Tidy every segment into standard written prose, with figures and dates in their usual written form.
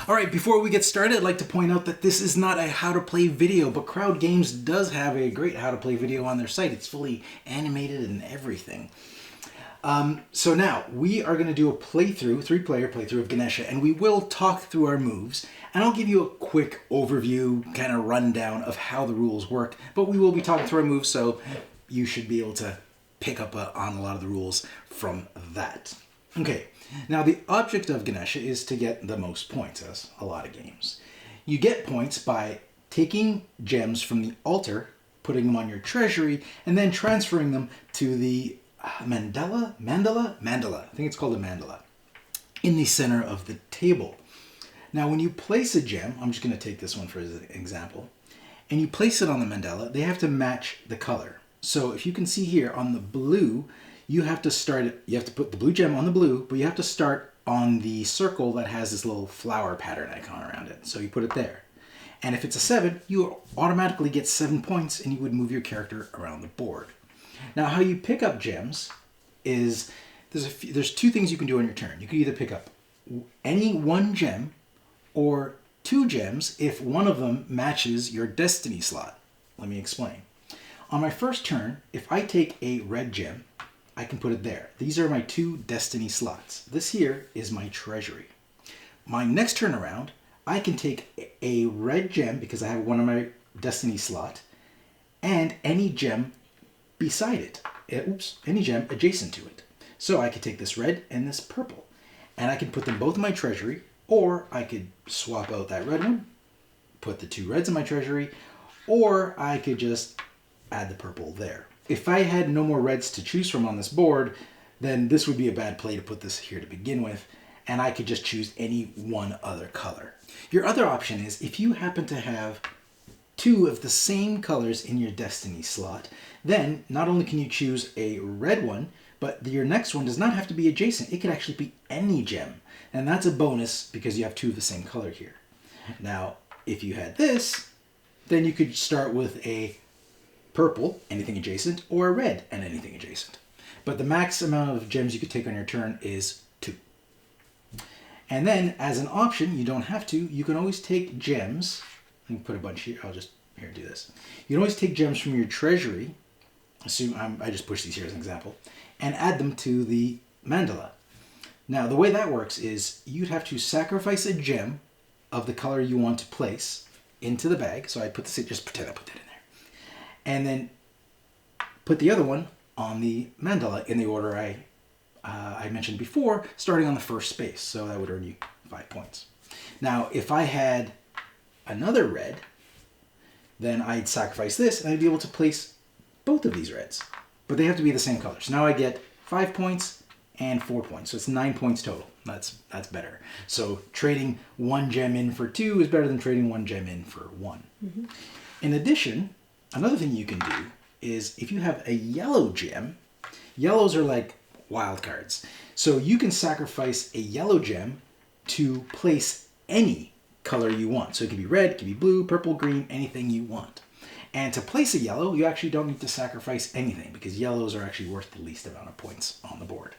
All right, before we get started, I'd like to point out that this is not a how to play video, but Crowd Games does have a great how to play video on their site. It's fully animated and everything. So now we are going to do a playthrough, 3-player playthrough of Ganesha, and we will talk through our moves, and I'll give you a quick overview, kind of rundown of how the rules work, but we will be talking through our moves, so you should be able to pick up on a lot of the rules from that. Okay, now the object of Ganesha is to get the most points, as a lot of games. You get points by taking gems from the altar, putting them on your treasury, and then transferring them to the mandala, I think it's called a mandala, in the center of the table. Now when you place a gem, I'm just going to take this one for an example, and you place it on the mandala, they have to match the color. So if you can see here on the blue, you have to put the blue gem on the blue, but you have to start on the circle that has this little flower pattern icon around it. So you put it there. And if it's a 7, you automatically get 7 points and you would move your character around the board. Now how you pick up gems is, there's 2 things you can do on your turn. You can either pick up any 1 gem or 2 gems if one of them matches your destiny slot. Let me explain. On my first turn, if I take a red gem, I can put it there. These are my 2 destiny slots. This here is my treasury. My next turn around, I can take a red gem because I have one on my destiny slot and any gem beside it. Any gem adjacent to it. So I could take this red and this purple and I can put them both in my treasury, or I could swap out that red one, put the 2 reds in my treasury, or I could just add the purple there. If I had no more reds to choose from on this board, then this would be a bad play to put this here to begin with, and I could just choose any one other color. Your other option is if you happen to have 2 of the same colors in your destiny slot, then not only can you choose a red one, but your next one does not have to be adjacent. It could actually be any gem, and that's a bonus because you have 2 of the same color here. Now, if you had this, then you could start with a purple, anything adjacent, or a red and anything adjacent. But the max amount of gems you could take on your turn is 2. And then, as an option, you don't have to, you can always take gems. Let me put a bunch here. I'll just, here, do this. You can always take gems from your treasury, I just pushed these here as an example, and add them to the mandala. Now, the way that works is you'd have to sacrifice a gem of the color you want to place into the bag. So I put this, just pretend I put that in there. And then put the other one on the mandala in the order I mentioned before, starting on the first space. So that would earn you 5 points. Now, if I had another red, then I'd sacrifice this and I'd be able to place both of these reds. But they have to be the same color. So now I get 5 points and 4 points. So it's 9 points total. That's better. So trading 1 gem in for 2 is better than trading 1 gem in for 1. Mm-hmm. In addition, another thing you can do is if you have a yellow gem, yellows are like wild cards. So you can sacrifice a yellow gem to place any color you want. So it could be red, it could be blue, purple, green, anything you want. And to place a yellow, you actually don't need to sacrifice anything because yellows are actually worth the least amount of points on the board.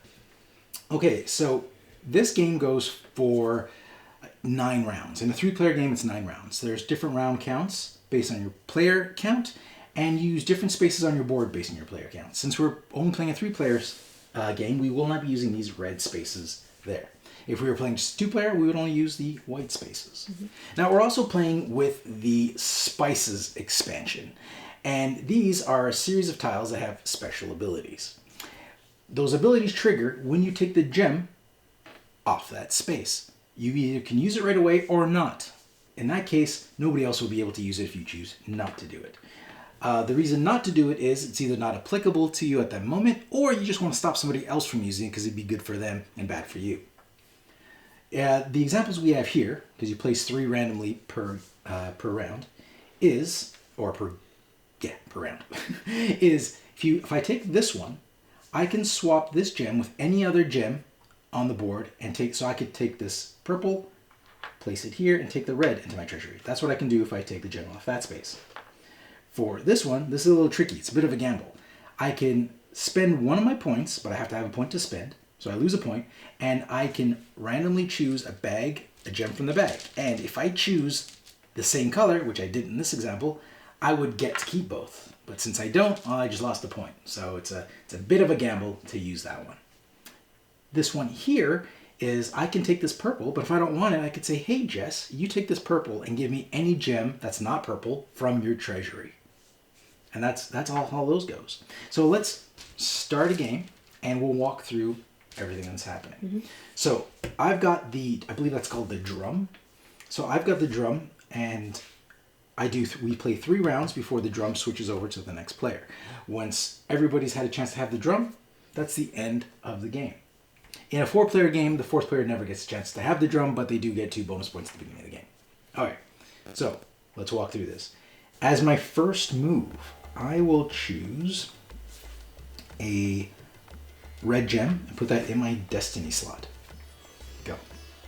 Okay, so this game goes for 9 rounds. In a 3-player game, it's 9 rounds. There's different round counts based on your player count, and use different spaces on your board based on your player count. Since we're only playing a 3-player game, we will not be using these red spaces there. If we were playing just 2-player, we would only use the white spaces. Mm-hmm. Now we're also playing with the Spices expansion, and these are a series of tiles that have special abilities. Those abilities trigger when you take the gem off that space. You either can use it right away or not. In that case, nobody else will be able to use it if you choose not to do it. The reason not to do it is it's either not applicable to you at that moment, or you just want to stop somebody else from using it because it'd be good for them and bad for you. The examples we have here, because you place 3 randomly per round, per round, is if I take this one, I can swap this gem with any other gem on the board and so I could take this purple, place it here, and take the red into my treasury. That's what I can do if I take the gem off that space. For this one, this is a little tricky. It's a bit of a gamble. I can spend one of my points, but I have to have a point to spend. So I lose a point, and I can randomly choose a a gem from the bag. And if I choose the same color, which I did in this example, I would get to keep both. But since I don't, well, I just lost a point. So it's a bit of a gamble to use that one. This one here is I can take this purple, but if I don't want it, I could say, hey, Jess, you take this purple and give me any gem that's not purple from your treasury. And that's all how those goes. So let's start a game and we'll walk through everything that's happening. Mm-hmm. So I've got I believe that's called the drum. So I've got the drum and we play 3 rounds before the drum switches over to the next player. Once everybody's had a chance to have the drum, that's the end of the game. In a 4-player game, the 4th player never gets a chance to have the drum, but they do get 2 bonus points at the beginning of the game. All right, so let's walk through this. As my first move, I will choose a red gem and put that in my destiny slot. Go.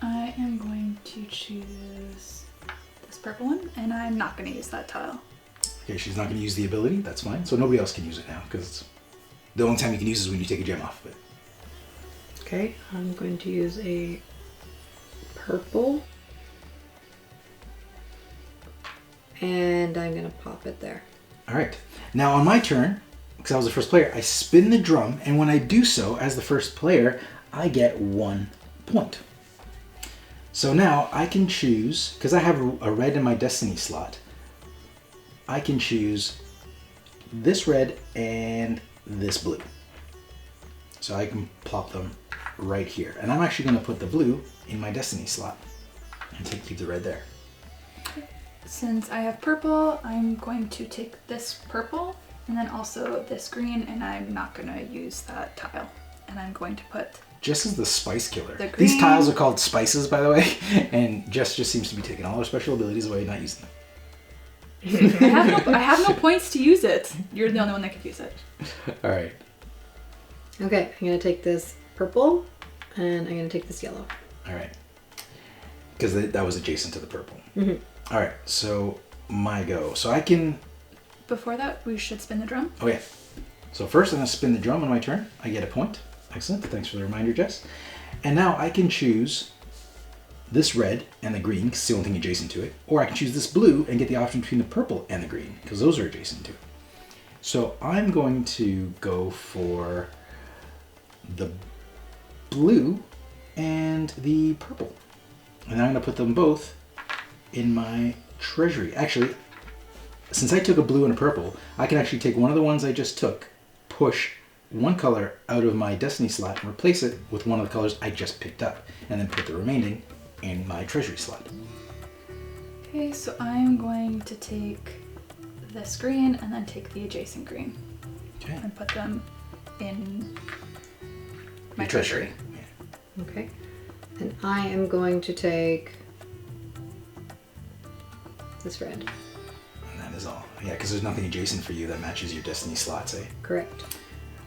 I am going to choose this purple one, and I'm not going to use that tile. Okay, she's not going to use the ability. That's fine. So nobody else can use it now, because the only time you can use it is when you take a gem off of it. Okay, I'm going to use a purple. And I'm going to pop it there. All right. Now on my turn, because I was the first player, I spin the drum, and when I do so, as the first player, I get 1 point. So now I can choose, because I have a red in my destiny slot, I can choose this red and this blue. So I can plop them right here. And I'm actually going to put the blue in my destiny slot and keep the red there. Since I have purple, I'm going to take this purple and then also this green, and I'm not going to use that tile. And I'm going to put... Jess is the spice killer. These tiles are called spices, by the way, and Jess just seems to be taking all her special abilities away and not using them. I have no points to use it. You're the only one that could use it. All right. Okay, I'm going to take this purple, and I'm going to take this yellow. All right. Because that was adjacent to the purple. Mm-hmm. All right, so my go. So I can... Before that, we should spin the drum. Oh, yeah. So first I'm going to spin the drum on my turn. I get a point. Excellent. Thanks for the reminder, Jess. And now I can choose this red and the green, because it's the only thing adjacent to it. Or I can choose this blue and get the option between the purple and the green, because those are adjacent to it. So I'm going to go for the blue and the purple. And I'm going to put them both in my treasury. Actually, since I took a blue and a purple, I can actually take one of the ones I just took, push one color out of my destiny slot and replace it with one of the colors I just picked up, and then put the remaining in my treasury slot. Okay, so I'm going to take this green and then take the adjacent green. Okay. And put them in my Your treasury. Yeah. Okay. And I am going to take this red. And that is all. Yeah, because there's nothing adjacent for you that matches your destiny slots, eh? Correct.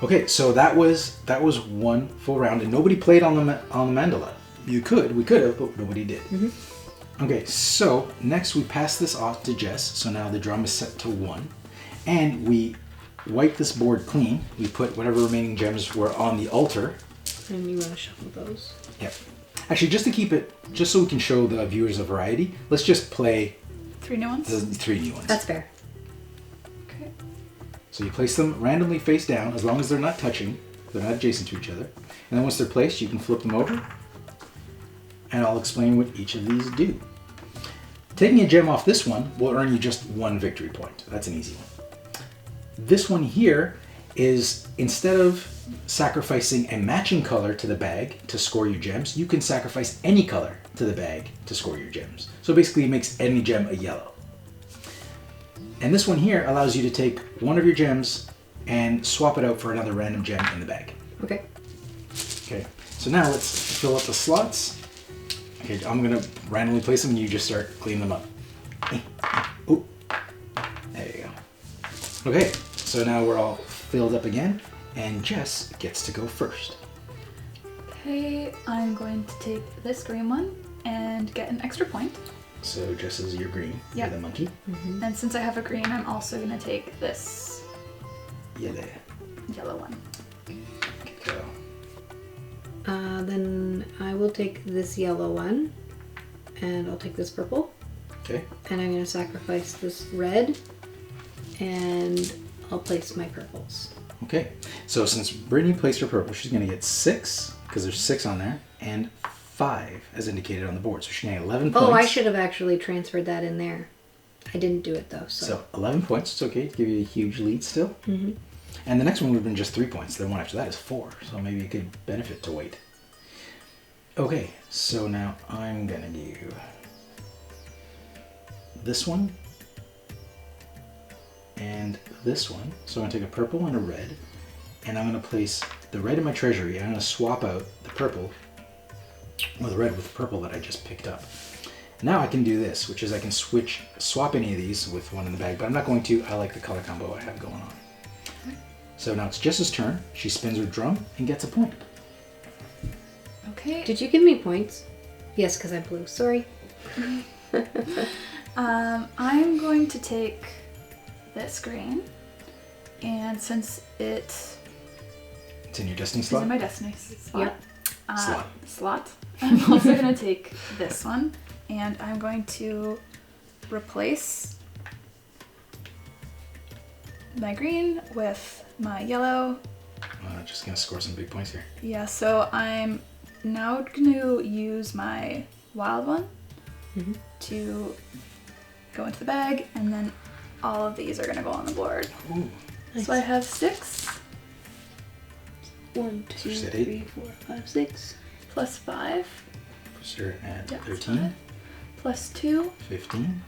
Okay, so that was one full round, and nobody played on the mandala. We could have, but nobody did. Mm-hmm. Okay, so next we pass this off to Jess. So now the drum is set to 1, and we wipe this board clean. We put whatever remaining gems were on the altar. And you want to shuffle those? Yep. Actually, just to keep it, just so we can show the viewers a variety, let's just play 3 new ones. the 3 new ones. That's fair. Okay. So you place them randomly face down, as long as they're not touching, they're not adjacent to each other. And then once they're placed, you can flip them over, and I'll explain what each of these do. Taking a gem off this one will earn you just 1 victory point. That's an easy one. This one here is, instead of sacrificing a matching color to the bag to score your gems, you can sacrifice any color to the bag to score your gems. So basically it makes any gem a yellow. And this one here allows you to take one of your gems and swap it out for another random gem in the bag. Okay. Okay, so now let's fill up the slots. Okay, I'm gonna randomly place them and you just start cleaning them up. Ooh, there you go. Okay, so now we're all filled up again, and Jess gets to go first. Okay, I'm going to take this green one and get an extra point. So Jess is your green, Yep. you're the monkey. Mm-hmm. And since I have a green, I'm also going to take this Yellow one. go. Then I will take this yellow one. and I'll take this purple. Okay. And I'm going to sacrifice this red, and I'll place my purples. Okay. So since Brittany placed her purple, she's going to get 6, because there's 6 on there, and 5 as indicated on the board. So she's going to get 11 points. Oh, I should have actually transferred that in there. I didn't do it though. So 11 points. It's okay to give you a huge lead still. Mm-hmm. And the next one would have been just 3 points. The one after that is 4. So maybe you could benefit to wait. Okay. So now I'm going to do this one and this one. So I'm going to take a purple and a red, and I'm going to place the red in my treasury. I'm going to swap out the purple, or the red with the purple that I just picked up. Now I can do this, which is I can swap any of these with one in the bag, but I'm not going to. I like the color combo I have going on. So now it's Jess's turn. She spins her drum and gets a point. Okay. Did you give me points? Yes, because I blew. Sorry. I'm going to take this green, and since it's in your destiny in slot? my destiny slot, Yep. slot, I'm also going to take this one, and I'm going to replace my green with my yellow. Just going to score some big points here. Yeah, so I'm now going to use my wild one to go into the bag, and then all of these are going to go on the board. Ooh. Nice. So I have 6. 1, 2, You said 3, 4, 5, 6. Plus 5. Puts her at Yeah, 13, Plus 2. 15,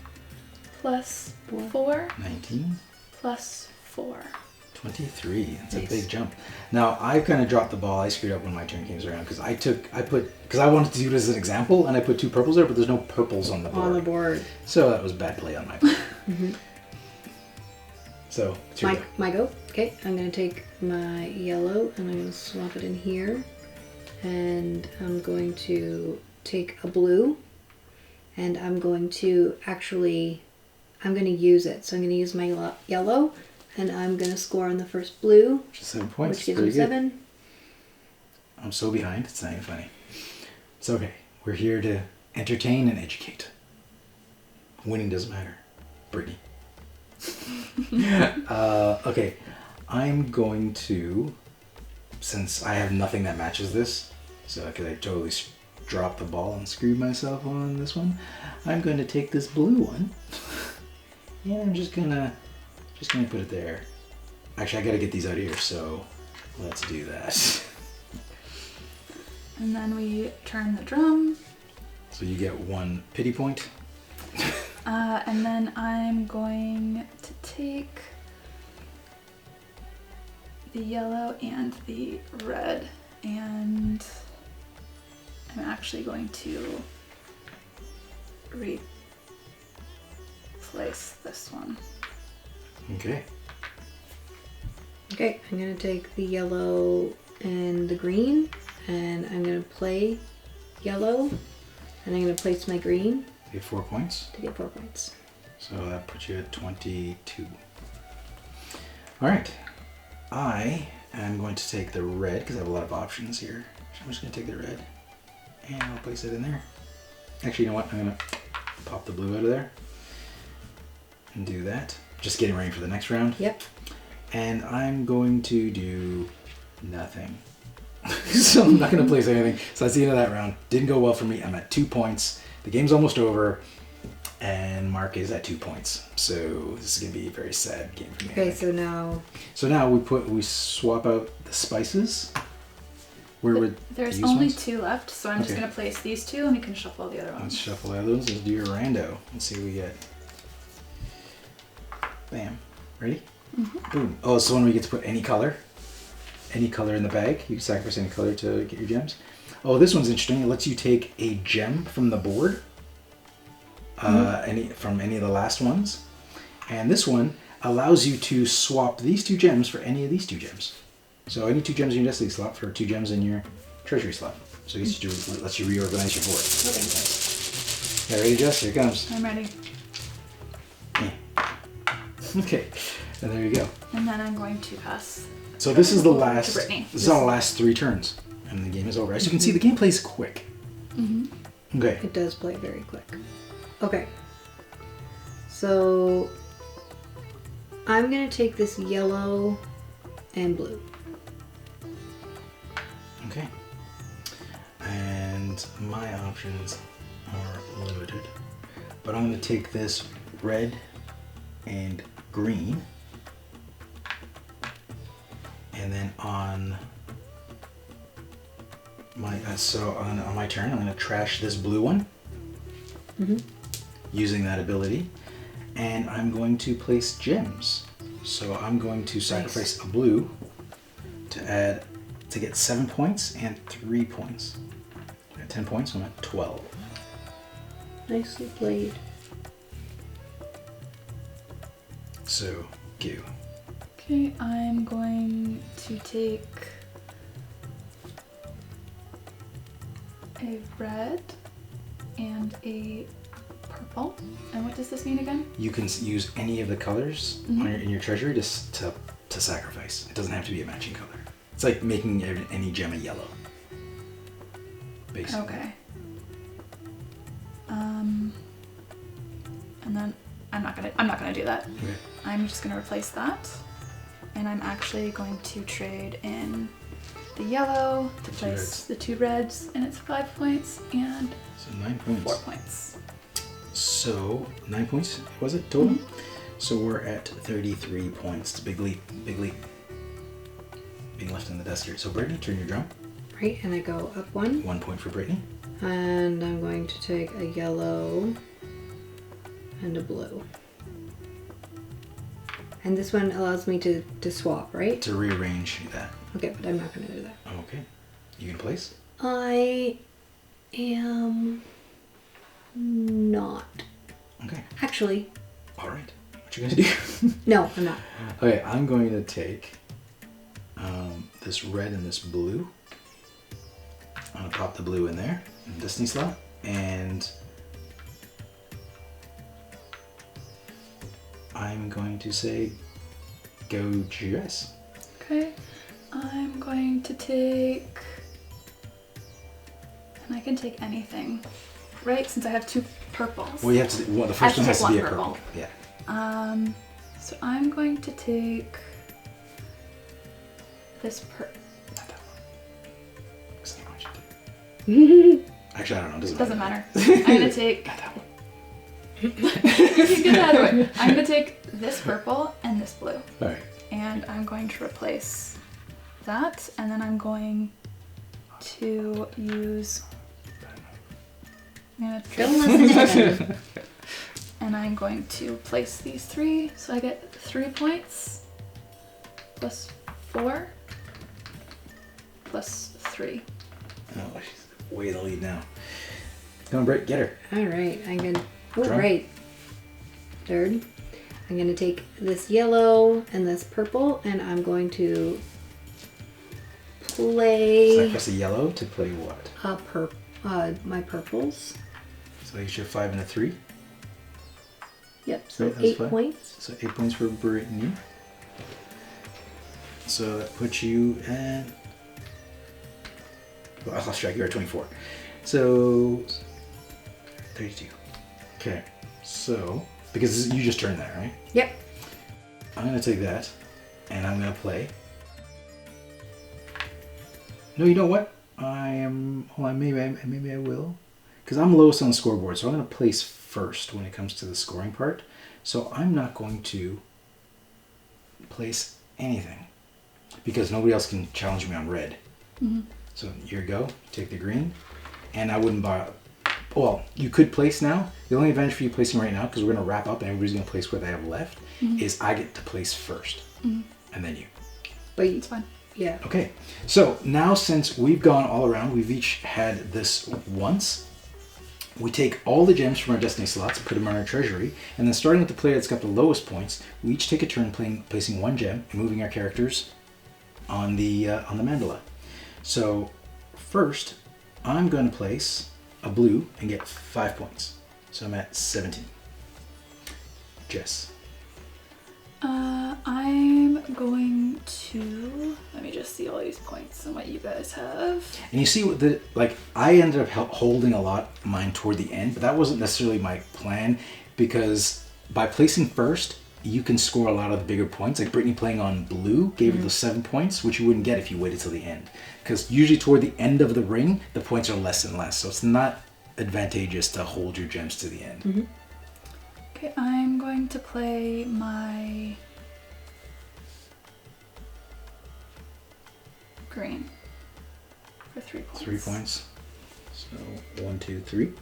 Plus 4. 19, Plus 4. 23. That's Nice. a big jump. Now I kind of dropped the ball. I screwed up when my turn came around because because I wanted to do it as an example, and I put 2 purples there, but there's no purples on the board. On the board. So that was bad play on my part. So it's your go. My go? Okay, I'm going to take my yellow and I'm going to swap it in here. And I'm going to take a blue, and I'm going to use it. So I'm going to use my yellow, and I'm going to score on the first blue, Which is 7 points. which gives me Pretty good. 7. I'm so behind, it's not even funny. It's okay. We're here to entertain and educate. Winning doesn't matter. Brittany. Okay, I'm going to, since I have nothing that matches this, so because I totally dropped the ball and screwed myself on this one, I'm going to take this blue one, and I'm just gonna put it there. Actually, I gotta get these out of here, so let's do that. And then we turn the drum. So you get 1 pity point. And then I'm going to take the yellow and the red, and I'm actually going to replace this one. Okay. Okay, I'm going to take the yellow and the green, and I'm going to play yellow, and I'm going to place my green. You get 4 points. To get 4 points. So that puts you at 22. All right. I am going to take the red because I have a lot of options here. So I'm just going to take the red and I'll place it in there. Actually, you know what? I'm going to pop the blue out of there and do that. Just getting ready for the next round. Yep. And I'm going to do nothing. So I'm not going to place anything. So that's the end of that round. Didn't go well for me. I'm at 2 points. The game's almost over. And Mark is at 2 points. So this is going to be a very sad game for me. Okay, so now... So now we swap out the spices. There's only 2 left, so I'm just going to place these 2 and we can shuffle the other ones. Let's shuffle the other ones. Let's do your rando. Let's see what we get. Bam. Ready? Mm-hmm. Boom. Oh, so when we get to put any color in the bag, you can sacrifice any color to get your gems. Oh, this one's interesting. It lets you take a gem from the board, from any of the last ones, and this one allows you to swap these 2 gems for any of these 2 gems. So any 2 gems in your destiny slot for 2 gems in your treasury slot. So it lets you reorganize your board. Okay. Nice. Yeah, ready, Jess? Here it comes. I'm ready. Yeah. Okay, and there you go. And then I'm going to pass. So this is the to last. Brittany. This is our last 3 turns, and the game is over. As you can see, the game plays quick. Okay. It does play very quick. Okay. So I'm gonna take this yellow and blue. Okay. And my options are limited. But I'm going to take this red and green. And then on my on my turn, I'm going to trash this blue one. Using that ability. And I'm going to place gems. So I'm going to sacrifice a blue to get 7 points and 3 points. I got 10 points, so I'm at 12. Nicely played. So, go. Okay, I'm going to take a red and a purple. And what does this mean again? You can use any of the colors in your treasury to sacrifice. It doesn't have to be a matching color. It's like making any gem a yellow. Basically. Okay. And then I'm not gonna do that. Okay. I'm just gonna replace that, and I'm actually going to trade in the yellow to place the 2 reds, and it's 5 points and So 9 points. 4 points. So 9 points was it total? So we're at 33 points. It's a big leap. Big leap. Being left in the dust here. So Brittany, turn your drum. Right, and I go up 1. 1 point for Brittany. And I'm going to take a yellow and a blue. And this one allows me to swap, right? To rearrange that. Okay, but I'm not going to do that. Okay. You can place? I am not. Okay. Actually, All right. What you gonna do? no, I'm not. Okay, I'm going to take this red and this blue. I'm gonna pop the blue in there, in the Destiny slot, and I'm going to say, go Jess. Okay, I'm going to take, and I can take anything, right? Since I have 2 purples. Well, you have to. Well, the I first have one to has take to be a one purple. Yeah. So I'm going to take this Not that one. 'Cause I don't want you to. Actually, I don't know. It doesn't matter. I'm gonna take. Not that one. You can get that out of the way. I'm gonna take this purple and this blue, All right. and I'm going to replace that, and then I'm going to use. I'm gonna Don't listen to him. and I'm going to place these 3, so I get 3 points plus 4 plus 3. Oh, she's way in the lead now. Come on, Britt, get her. All right, I'm going to... Oh, Drum. right. Third. I'm going to take this yellow and this purple, and I'm going to play Sacrifice a yellow to play what? my purples. So you should have 5 and a 3. Yep, so Right, that's 8 fine. points. So 8 points for Brittany. So that puts you at. Well, I lost track. You're at 24. So 32. Okay. So because you just turned that, right? Yep. I'm gonna take that, and I'm gonna play. No, you know what? I am. Hold on. Maybe I will. Because I'm lowest on the scoreboard, so I'm going to place first when it comes to the scoring part. So I'm not going to place anything because nobody else can challenge me on red. So here you go. Take the green, and I wouldn't buy. Well, you could place now. The only advantage for you placing right now, because we're going to wrap up and everybody's going to place what they have left, is I get to place first, and then you. But It's fine. yeah. Okay, so now since we've gone all around, we've each had this once. We take all the gems from our Destiny slots, put them in our treasury, and then starting with the player that's got the lowest points, we each take a turn placing 1 gem and moving our characters on the mandala. So first, I'm going to place a blue and get 5 points. So I'm at 17. Jess. I'm going to, let me just see all these points and what you guys have. And you see what I ended up holding a lot of mine toward the end, but that wasn't necessarily my plan, because by placing first, you can score a lot of the bigger points. Like Brittany playing on blue gave her those 7 points, which you wouldn't get if you waited till the end. Because usually toward the end of the ring, the points are less and less. So it's not advantageous to hold your gems to the end. Okay, I'm going to play my green for 3 points. 3 points. So 1, 2, 3.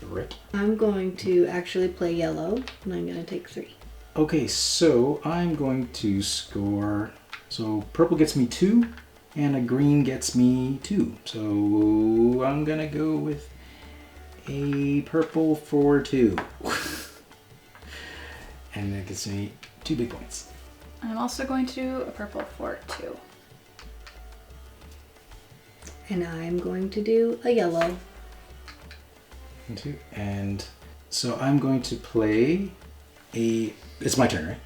Rick. I'm going to actually play yellow, and I'm going to take 3. Okay, so I'm going to score. So purple gets me 2, and a green gets me 2. So I'm gonna go with a purple for 2. And that gets me 2 big points. I'm also going to do a purple for 2. And I'm going to do a yellow. 1, 2. And so I'm going to play a. It's my turn, right?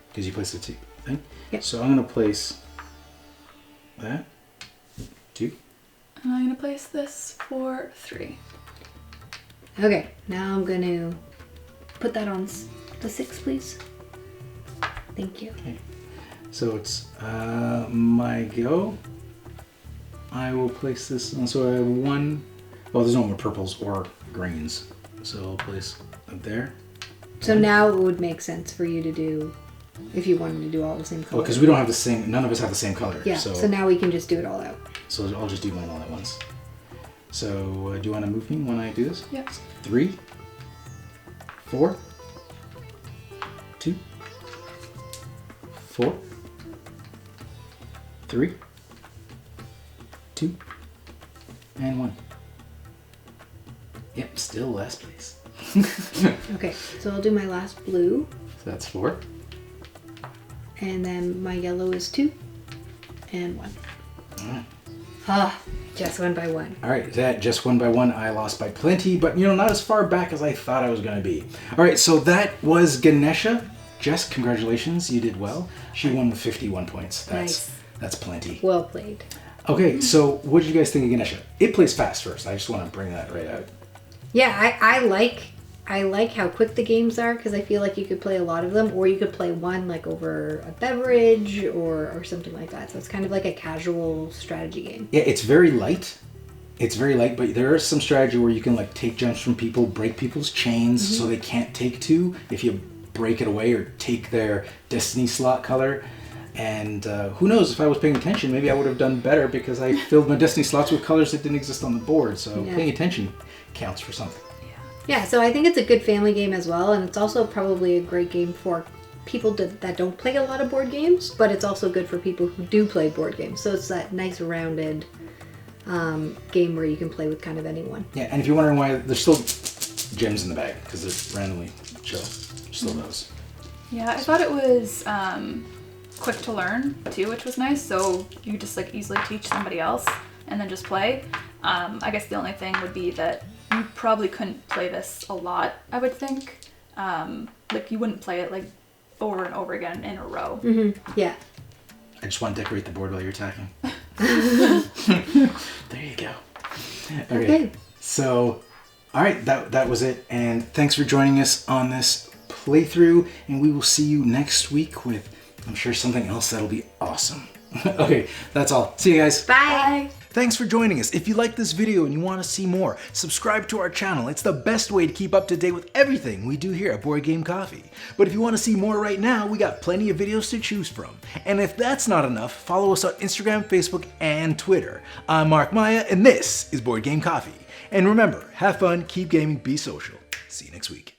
Because you placed the 2 thing. Yep. So I'm gonna place that 2. And I'm going to place this for 3. Okay, now I'm going to put that on the 6, please. Thank you. Okay. So it's my go. I will place this on. So I have 1. Well, there's no more purples or greens. So I'll place it there. So now it would make sense for you to do, if you wanted to do all the same color. Oh, because we don't have the same. None of us have the same color. Yeah. So now we can just do it all out. So I'll just do mine all at once. So do you want to move me when I do this? Yep. 3, 4, 2, 4, 3, 2, and 1. Yep, still last place. Okay, so I'll do my last blue, So that's 4. and then my yellow is 2, and 1. Alright. Ah, just 1 by 1. Alright, that just 1 by 1. I lost by plenty, but not as far back as I thought I was going to be. Alright, so that was Ganesha. Jess, congratulations, you did well. She won with 51 points. That's plenty. Well played. Okay, so what did you guys think of Ganesha? It plays fast first. I just want to bring that right out. Yeah, I like how quick the games are, because I feel like you could play a lot of them, or you could play one like over a beverage or something like that. So it's kind of like a casual strategy game. Yeah, it's very light. It's very light, but there is some strategy where you can like take gems from people, break people's chains so they can't take 2 if you break it away or take their destiny slot color. And who knows, if I was paying attention, maybe I would have done better, because I filled my destiny slots with colors that didn't exist on the board. So paying attention counts for something. Yeah, so I think it's a good family game as well, and it's also probably a great game for people that don't play a lot of board games, but it's also good for people who do play board games. So it's that nice rounded game where you can play with kind of anyone. Yeah, and if you're wondering why, there's still gems in the bag, because they're randomly show. Still those. Yeah, I thought it was quick to learn too, which was nice. So you just like easily teach somebody else and then just play. I guess the only thing would be that you probably couldn't play this a lot, I would think. Like you wouldn't play it like over and over again in a row. Mm-hmm. Yeah. I just want to decorate the board while you're attacking. There you go. Okay. So, all right, that was it. And thanks for joining us on this playthrough. And we will see you next week with, I'm sure, something else that'll be awesome. Okay, that's all. See you guys. Bye. Thanks for joining us. If you like this video and you want to see more, subscribe to our channel. It's the best way to keep up to date with everything we do here at Board Game Coffee. But if you want to see more right now, we got plenty of videos to choose from. And if that's not enough, follow us on Instagram, Facebook, and Twitter. I'm Mark Maya, and this is Board Game Coffee. And remember, have fun, keep gaming, be social. See you next week.